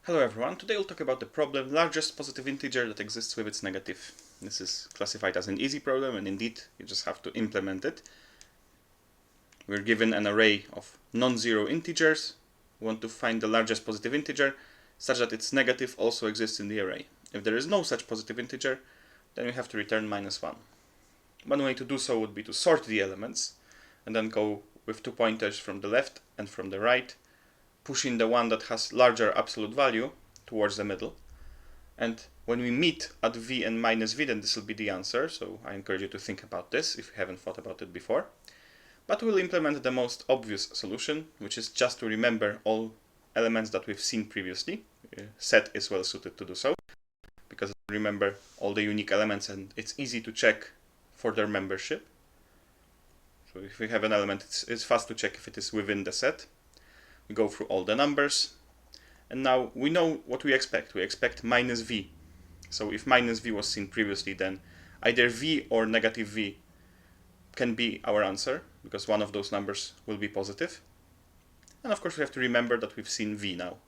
Hello everyone, today we'll talk about the problem largest positive integer that exists with its negative. This is classified as an easy problem, and indeed you just have to implement it. We're given an array of non-zero integers. We want to find the largest positive integer such that its negative also exists in the array. If there is no such positive integer, then we have to return -1. One way to do so would be to sort the elements and then go with 2 pointers from the left and from the right, pushing the one that has larger absolute value towards the middle. And when we meet at v and -v, then this will be the answer. So I encourage you to think about this if you haven't thought about it before. But we'll implement the most obvious solution, which is just to remember all elements that we've seen previously. Set is well suited to do so, because remember all the unique elements and it's easy to check for their membership. So if we have an element, it's fast to check if it is within the set. We go through all the numbers, and now we know what we expect. We expect -v. So if -v was seen previously, then either v or -v can be our answer, because one of those numbers will be positive. And of course we have to remember that we've seen v now.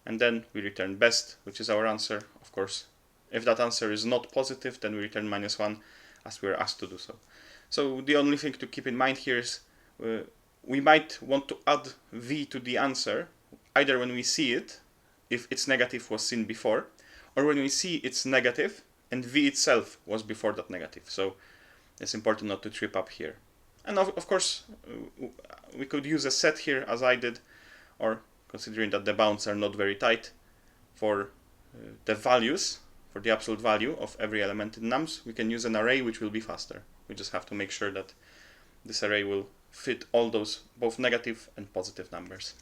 And then we return best, which is our answer. Of course, if that answer is not positive, then we return -1 as we are asked to do so. So the only thing to keep in mind here is we might want to add v to the answer, either when we see it, if its negative was seen before, or when we see its negative and v itself was before that negative. So it's important not to trip up here. And of course, we could use a set here, as I did, or considering that the bounds are not very tight, for the values, for the absolute value of every element in nums, we can use an array which will be faster. We just have to make sure that this array will fit all those both negative and positive numbers.